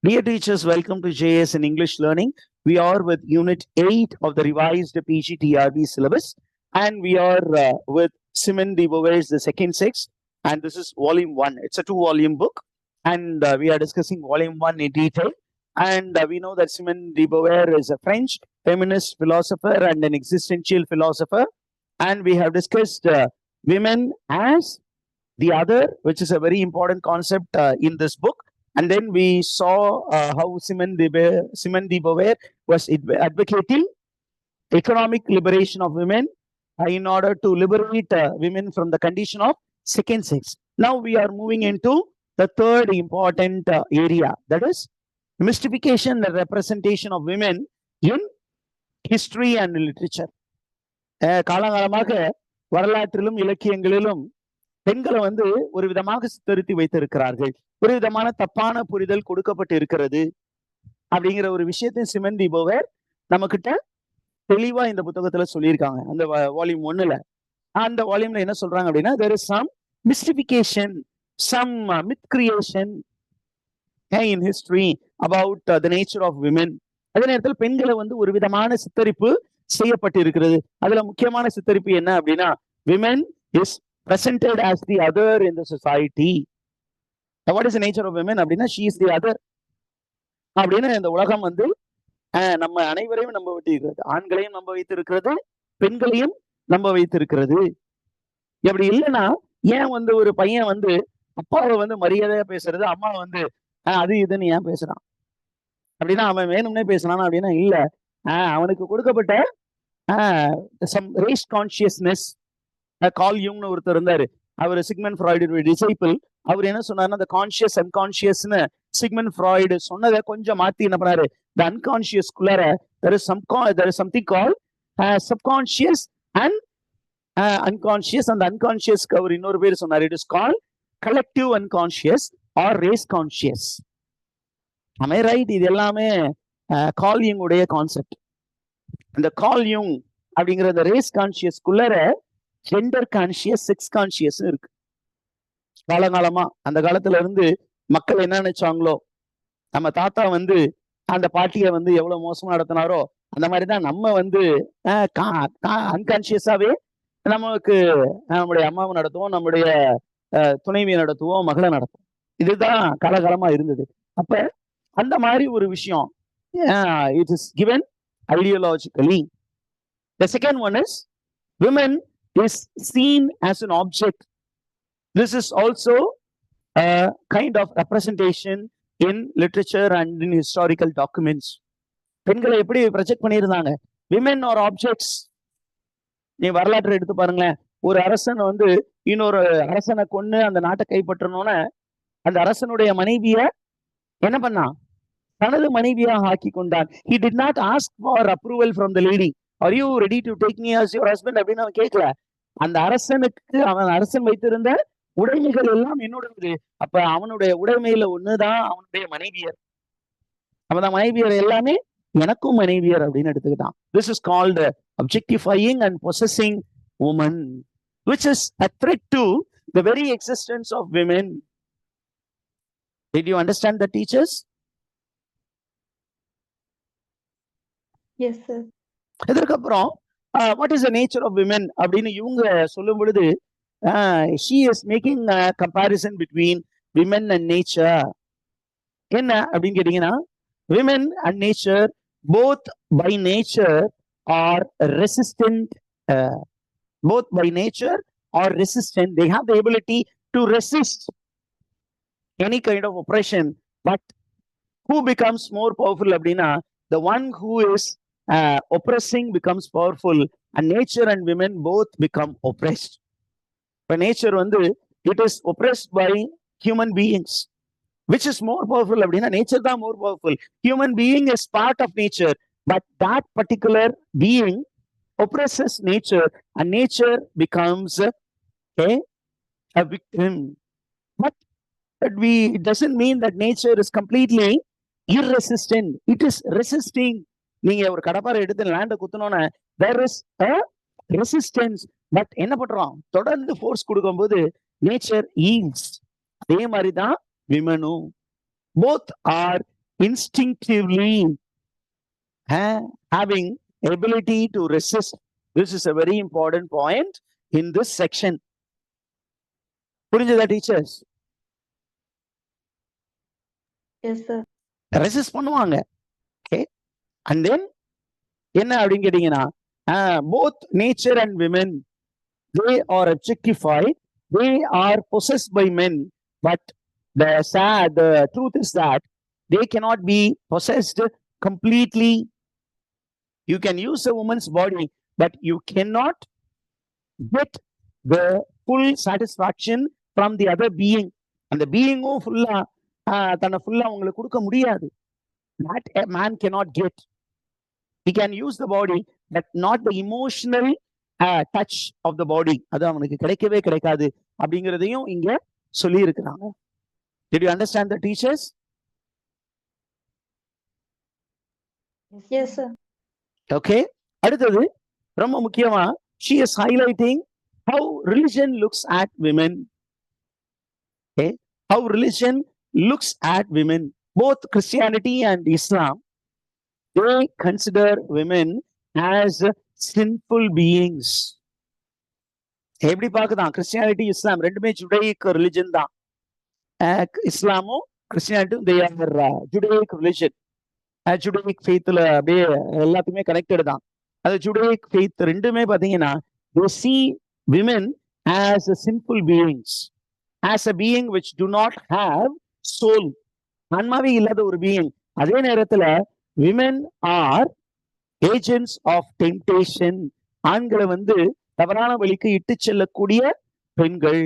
Dear teachers, welcome to JS in English Learning. We are with Unit 8 of the revised PGTRB syllabus, and we are with Simone de Beauvair's The Second Sex, and this is Volume 1. It's a 2-volume book, and we are discussing Volume 1 in detail. And we know that Simone de Beauvoir is a French feminist philosopher and an existential philosopher, and we have discussed women as the other, which is a very important concept in this book. And then we saw how Simone de Beauvoir was advocating economic liberation of women in order to liberate women from the condition of second sex. Now we are moving into the third important area, that is mystification and representation of women in history and literature. காலங்காலமாக வரலாற்றிலும் இலக்கியங்களிலும் பெண்களை ஒரு விதமாக சித்தரித்து வைத்திருக்கிறார்கள். ஒரு விதமான தப்பான புரிதல் கொடுக்கப்பட்டு இருக்கிறது அப்படிங்கிற ஒரு விஷயத்தை சிமன் டி போவர் நம்ம கிட்ட தெளிவா இந்த புத்தகத்துல சொல்லியிருக்காங்க. அந்த வால்யூம் 1ல அந்த வால்யூம்ல என்ன சொல்றாங்க அப்படின்னா, there is some mystification, some myth creation in history about the nature of women. அதே நேரத்தில் பெண்களை ஒரு விதமான சித்தரிப்பு செய்யப்பட்டு இருக்கிறது. அதுல முக்கியமான சித்தரிப்பு என்ன அப்படின்னா, women is presented as the other in the society. What is the nature of women அப்படின்னா, she is the other அப்படின்னு இந்த உலகம் நம்ம அனைவரையும் நம்ப வைத்திருக்கிறது. ஆண்களையும் நம்ப வைத்திருக்கிறது, பெண்களையும் நம்ப வைத்திருக்கிறது. எப்படி இல்லைன்னா ஏன் ஒரு பையன் அப்பாவை மரியாதையா பேசுறது, அம்மா அது இதுன்னு ஏன் பேசுறான் அப்படின்னா, அவன் வேணும்னே பேசுறான் அப்படின்னா இல்ல, அவனுக்கு கொடுக்கப்பட்ட some race consciousness. கால் யூங்னு ஒருத்தர் இருந்தாரு, அவர் சிக்மண்ட் ஃப்ராய்டுடைய டிசைபிள். அவர் என்ன சொன்னாருன்னா, அந்த கான்சியஸ் அன்கான்சியஸ்னு சிக்மண்ட் ஃப்ராய்டு சொன்னதை கொஞ்சம் மாத்தி என்ன பண்ணாரு, the unconscious குள்ளார there is something called subconscious and unconscious. அந்த unconsciousக்கு அவர் இன்னொரு பேர் சொன்னார், it is called collective unconscious or race conscious. am I right? இது எல்லாமே கால் யூங் உடைய கான்செப்ட். அந்த கால் யூங் அப்படிங்கிற அந்த ரேஸ் கான்சியஸ் குள்ளார ஜெண்டர் கான்சியஸ், செக்ஸ் கான்சியஸ் இருக்கு. காலங்காலமா அந்த காலத்துல இருந்து மக்கள் என்ன நினைச்சாங்களோ, நம்ம தாத்தா அந்த பாட்டியை எவ்வளவு மோசமா நடத்தினாரோ அந்த மாதிரிதான் நம்ம அன்கான்சியஸாவே நமக்கு நம்முடைய அம்மாவை நடத்துவோம், நம்முடைய துணைவியை நடத்துவோம், மகளை நடத்துவோம். இதுதான் காலகாலமா இருந்தது. அப்ப அந்த மாதிரி ஒரு விஷயம் it is given ideologically. The second one is women is seen as an object. This is also a kind of representation in literature and in historical documents. பெண்களை எப்படி ப்ரொஜெக்ட் பண்ணியிருந்தாங்க, women are objects. நீ வரலாற்றை எடுத்து பாருங்களேன். ஒரு அரசன் இன்னொரு அரசனை கொன்னு அந்த நாட்டை கைப்பற்றணும்னு அந்த அரசனுடைய மனைவிய என்ன பண்ணான், தனது மனைவியாக ஆக்கி கொண்டான். he did not ask for approval from the lady. are you ready to take me as your husband அப்படின்னு அவன் கேட்கல. அந்த அரசனுக்கு அரசன் வைத்திருந்த உடைமைகள் எல்லாம் என்னுடையது. அப்ப அவனுடைய உடைமையில ஒண்ணுதான் அவனுடைய மனைவியர். அவன் மனைவியர் எல்லாமே எனக்கும் மனைவியர் அப்படின்னு எடுத்துக்கிட்டான். This is called objectifying and possessing woman, which is a threat to the very existence of women. Did you understand that, teachers? Yes, sir. இதற்கப்புறம் what is the nature of women அப்படின்னு இவங்க சொல்லும் பொழுது, she is making a comparison between women and nature. என்ன அப்படின்னு கேட்டீங்கன்னா, women and nature both by nature are resistant. Both by nature are resistant. They have the ability to resist any kind of oppression. But who becomes more powerful அப்படின்னா, the one who is oppressing becomes powerful, and nature and women both become oppressed. But nature it is oppressed by human beings. Which is more powerful அப்படின்னா, nature தான் more powerful. Human being is part of nature, but that particular being oppresses nature, and nature becomes a victim. But it doesn't mean that nature is completely irresistant. It is resisting. நீங்க ஒரு கடப்பாரை எடுத்து லேண்டை குத்தணும்னா there is a resistance. But என்ன பண்றோம், தொடர்ந்து force கொடுக்கும்போது நேச்சர் ஈல்ஸ். அதே மாதிரிதான் விமனும். Both are instinctively having ability to resist. This is a very important point in this section. புரிஞ்சதா teachers? Yes, sir. ரெசிஸ்ட் பண்ணுவாங்க. ஓகே, அண்ட் தென் என்ன அப்படின்னு கேட்டீங்கன்னா, both nature and women, they are objectified, they are possessed by men, but the truth is that they cannot be possessed completely. You can use a woman's body, but you cannot get the full satisfaction from the other being. And the being fulla தன்னை ஃபுல்லா உங்களுக்கு கொடுக்க முடியாது. That a man cannot get. He can use the body, but not the emotional touch of the body. அது அவனுக்கு கிடைக்கவே கிடைக்காது அப்படிங்கிறதையும் இங்க சொல்லி இருக்கிறாங்க. Did you understand the teachers? Yes, sir. Okay. அடுத்தது ரொம்ப முக்கியமா, she is highlighting how religion looks at women. Okay, how religion looks at women. Both Christianity and Islam, they consider women as sinful beings. எப்படி பார்க்குதான்? Christianity இஸ்லாம் ரெண்டுமே ஜுடையிக் religion தான். இஸ்லாமும் கிறிஸ்டியானிட்டியும் they are ஜுடையிக் religion. ஜுடையிக் ஃபெய்த்ல அப்படியே எல்லாத்துக்குமே connected தான். அது ஜுடையிக் ஃபெய்த் ரெண்டுமே பார்த்தீங்கன்னா, they see women as sinful beings, as a being which do not have soul. ஆன்மாவே இல்லாத ஒரு பீயிங். அதே நேரத்துல women are agents of temptation. ஆண்களை தவறான வழிக்கு இட்டு செல்லக்கூடிய பெண்கள்,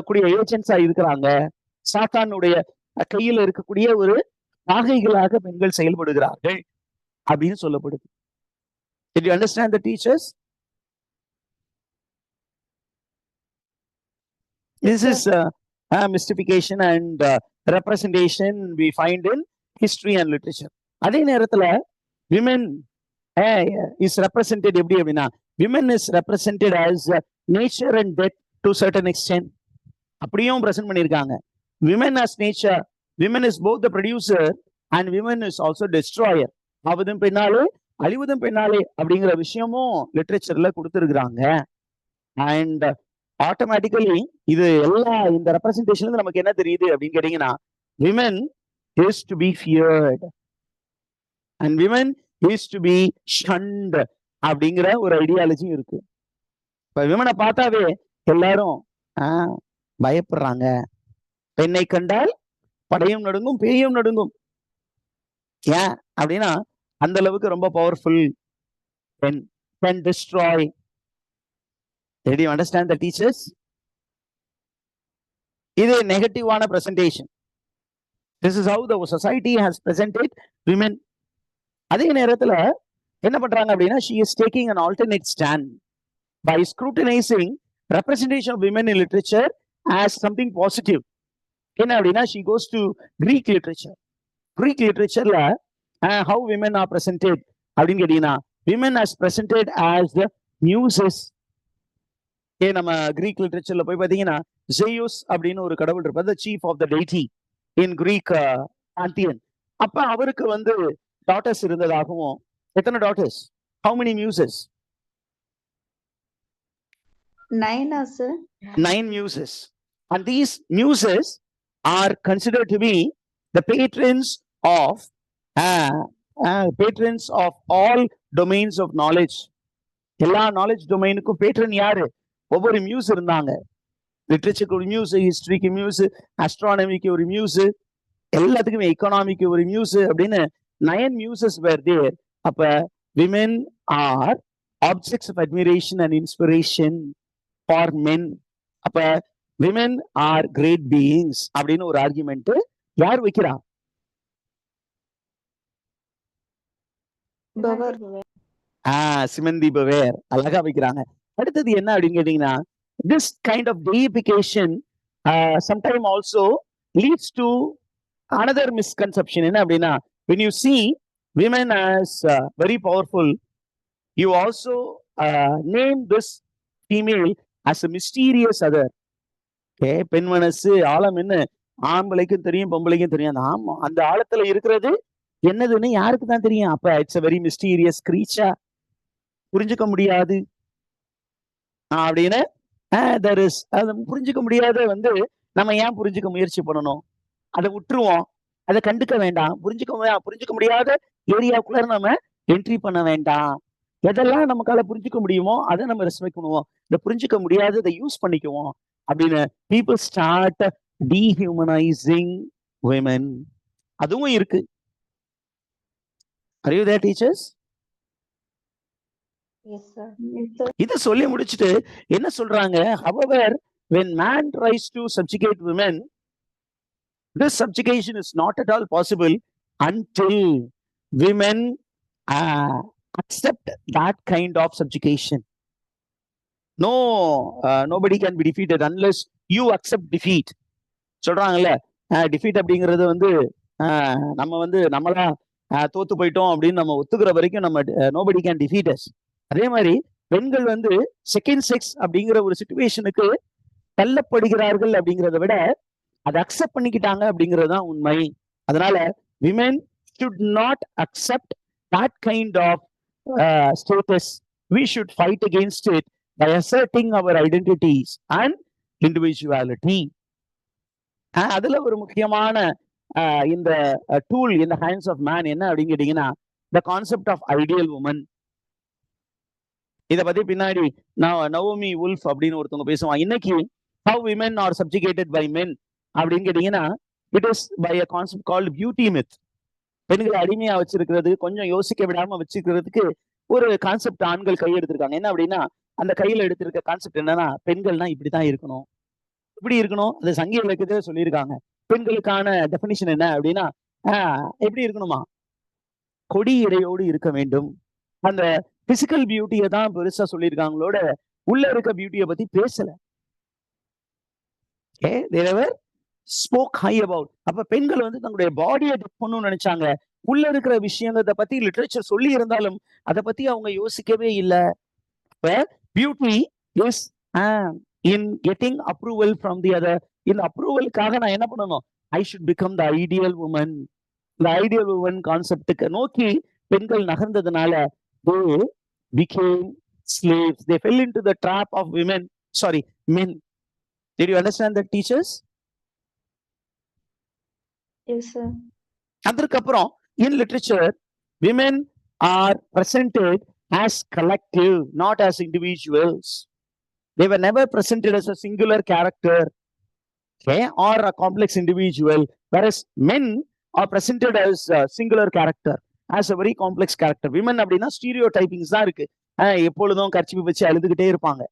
கூடிய ஏஜென்ட்ஸா இருக்கிறாங்க. சாத்தானுடைய கையில் இருக்கக்கூடிய ஒரு நாகைகளாக பெண்கள் செயல்படுகிறார்கள் அப்படின்னு சொல்லப்படுது. Did you understand the teachers? This is mystification and representation we find in history and literature. அதே நேரத்துல women is represented எப்படி அப்படின்னா, women is represented as nature and death to certain extent. அப்படியும் பிரசன்ட் பண்ணியிருக்காங்க. women as nature, women is both the producer and women is also destroyer. ஆவதும் பெண்ணாலே அழிவதும் பெண்ணாலே அப்படிங்கிற விஷயமும் லிட்ரேச்சர்ல கொடுத்துருக்குறாங்க. அண்ட் ஆட்டோமேட்டிக்கலி இது எல்லா இந்த ரெப்ரசன்டேஷன்ல நமக்கு என்ன தெரியுது அப்படின்னு கேட்டீங்கன்னா, women is to be feared and women is to be shunned அப்படிங்கிற ஒரு ஐடியாலஜி இருக்கு. இப்ப விமனை பார்த்தாவே எல்லாரும் பயப்படுறாங்க. பெண்ணை கண்டால் படையும் நடுங்கும், பேயும் நடுங்கும். ஏன் அப்படின்னா அந்த அளவுக்கு ரொம்ப பவர்ஃபுல். பெண் can destroy. Did you understand the teachers? இது நெகட்டிவான presentation. This is how the society has presented women. அதே நேரத்துல என்ன பண்றாங்க அப்படின்னா, she is taking an alternate stand by scrutinizing representation of women in literature as something positive. என்ன அப்படின்னா, she goes to Greek literature. Greek literatureல how women are presented அப்படின்னு கேட்டீங்கன்னா, women as presented as the muses. நம்ம Greek லிட்ரேச்சர்ல போய் பாத்தீங்கன்னா, ஜெயூஸ் அப்படின்னு ஒரு கடவுள் இருப்பார், the chief of the deity in Greek pantheon. அப்ப அவருக்கு டாட்டர்ஸ் இருந்ததாகவும், எத்தனை daughters? How many muses? 9, sir. 9 muses. And these muses are considered to be the patrons of all domains of knowledge. எல்லா நாலேஜ் டொமைனுக்கும் பேட்ரன் யாரு? ஒவ்வொரு muse இருந்தாங்க. லிட்ரேச்சருக்கு ஒரு muse, ஹிஸ்டரிக்கு muse, ஆஸ்ட்ரானமிக்கு ஒரு மியூஸ், எல்லாத்துக்குமே எக்கனாமிக்கு ஒரு மியூஸ் அப்படின்னு 9 muses were there. அப்ப women are objects of admiration and inspiration for men. அப்ப women are great beings அப்படின்னு ஒரு ஆர்குமெண்ட் யார் வைக்கிறா? சிமந்தி பவேர் அழகா வைக்கிறாங்க. அடுத்தது என்ன அப்படின்னு கேட்டீங்கன்னா, this kind of deification sometimes also leads to another misconception. என்ன அப்படின்னா, when you see women as very powerful, you also name this female as a mysterious other. பெண் மனசு ஆழம் என்ன ஆம்பளைக்கும் தெரியும், பொம்பளைக்கும் தெரியும். அந்த அந்த ஆழத்துல இருக்கிறது என்னதுன்னு யாருக்கு தான் தெரியும்? அப்ப it's a very mysterious creature. புரிஞ்சுக்க முடியாது. அப்படின்னு there is அது புரிஞ்சுக்க முடியாத வந்து நம்ம ஏன் புரிஞ்சுக்க முயற்சி பண்ணணும்? அதை விட்டுருவோம். அதை கண்டுக்க வேண்டாம். புரிஞ்சுக்க முடியாத ஏரியாக்குள்ள நம்ம என்ட்ரி பண்ண வேண்டாம். எதெல்லாம் நமக்கால புரிஞ்சுக்க முடியுமோ அதை நம்ம ரெஸ்பெக்ட் பண்ணுவோம். இதை புரிஞ்சுக்க முடியாததை யூஸ் பண்ணிக்குவோம் அப்படின்னு people start dehumanizing women. அதுவும் இருக்கு. Are you there, teachers? Yes, sir. Yes, sir. இதை சொல்லி முடிச்சுட்டு என்ன சொல்றாங்க? However, when man tries to subjugate women, this subjugation is not at all possible until women accept that kind of subjugation. No, nobody can be defeated unless you accept defeat. சொல்றாங்கல்ல, defeat அப்படிங்கிறது வந்து நம்ம வந்து நம்மளா தோத்து போயிட்டோம் அப்படின்னு நம்ம ஒத்துக்கிற வரைக்கும் நம்ம நோபடி கேன் டிஃபீட் அஸ். அதே மாதிரி பெண்கள் வந்து செகண்ட் செக்ஸ் அப்படிங்கிற ஒரு சிச்சுவேஷனுக்கு தள்ளப்படுகிறார்கள் அப்படிங்கிறத விட அதை அக்செப்ட் பண்ணிக்கிட்டாங்க அப்படிங்கிறது தான் உண்மை. அதனால women should not accept that kind of status. We should fight against it by asserting our identities and individuality. அதுல ஒரு முக்கியமான இந்த டூல் இந்த ஹேண்ட்ஸ் ஆஃப் மேன் என்ன அப்படின்னு கேட்டீங்கன்னா the concept of ideal woman. இதை பத்தி பின்னாடி நவோமி வுல்ஃப் அப்படின்னு ஒருத்தவங்க பேசுவாங்க. இன்னைக்கு how women are subjugated by men அப்படின்னு கேட்டீங்கன்னா it is by a concept called beauty myth. பெண்களை அடிமையா வச்சிருக்கிறது, கொஞ்சம் யோசிக்க விடாம வச்சிருக்கிறதுக்கு ஒரு கான்செப்ட் ஆண்கள் கையெடுத்திருக்காங்க. என்ன அப்படின்னா அந்த கையில எடுத்திருக்க கான்செப்ட் என்னன்னா பெண்கள்னா இப்படிதான் இருக்கணும், இப்படி இருக்கணும். அது சங்க இலக்கியத்துல சொல்லியிருக்காங்க. பெண்களுக்கான டெபினிஷன் என்ன அப்படின்னா எப்படி இருக்கணுமா, கொடி இடையோடு இருக்க வேண்டும். அந்த பிசிக்கல் பியூட்டியை தான் பெருசா சொல்லியிருக்காங்களோட உள்ள இருக்க பியூட்டியை பத்தி பேசல. Spoke high about. அப்ப பெண்கள் வந்து தங்களுடைய பாடியை டெக் பண்ணணும்னு நினைச்சாங்க. உள்ள இருக்கிற விஷயங்களை பத்தி லிட்ரேச்சர் சொல்லி இருந்தாலும் அதை பத்தி அவங்க யோசிக்கவே இல்லை. Beauty is in getting approval from the other. இந்த அப்ரூவலுக்காக நான் என்ன பண்ணணும்? I should become the ideal woman. இந்த ஐடியல் woman கான்செப்டுக்கு நோக்கி பெண்கள் நகர்ந்ததுனால they became slaves. They fell into the trap of men. Did you understand that, teachers? Yes, sir. அதற்கப்புறம் in literature women are presented as collective, not as individuals. They were never presented as a singular character, okay, or a complex individual, whereas men are presented as a singular character, as a very complex character. Women அப்படின்னா ஸ்டீரியோடைப்பிங்ஸ் தான் இருக்கு. எப்பொழுதும் kerchief வச்சு அழுதுகிட்டே இருப்பாங்க,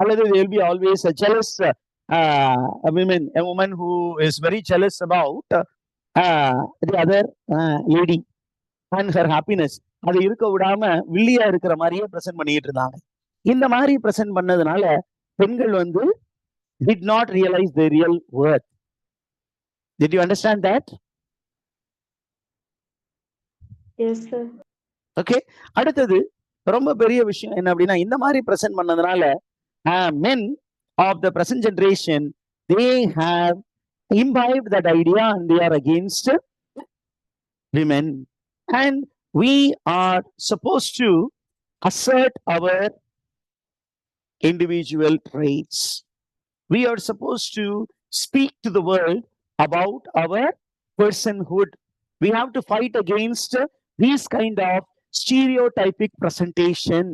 அல்லது they will be always a jealous a woman who is very jealous about the other lady and her happiness. அது இருக்க விடாம வில்லியா இருக்கிற மாதிரியே பிரசன்ட் பண்ணிட்டு இருந்தாங்க. இந்த மாதிரி பிரசன்ட் பண்ணதுனால பெண்கள் வந்து did not realize their real worth. Did you understand that? Yes, sir. Okay. அடுத்தது ரொம்ப பெரிய விஷயம் என்ன அப்படின்னா இந்த மாதிரி பிரசன்ட் பண்ணதுனால men of the present generation they have imbibed that idea and they are against women, and we are supposed to assert our individual traits. We are supposed to speak to the world about our personhood. We have to fight against these kind of stereotypic presentation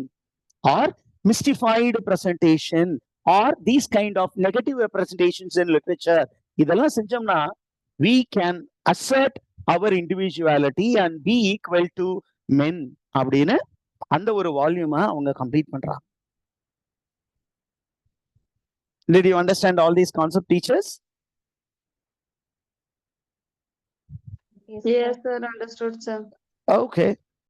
or mystified presentation or these kind of negative representations in literature. இதெல்லாம் செஞ்சோம்னா we can assert our individuality and be equal to men அப்படின்னு அந்த ஒரு வால்யூமை அவங்க complete பண்றாங்க. Did you understand all these concepts, teachers? Yes, sir. Understood, sir. Okay.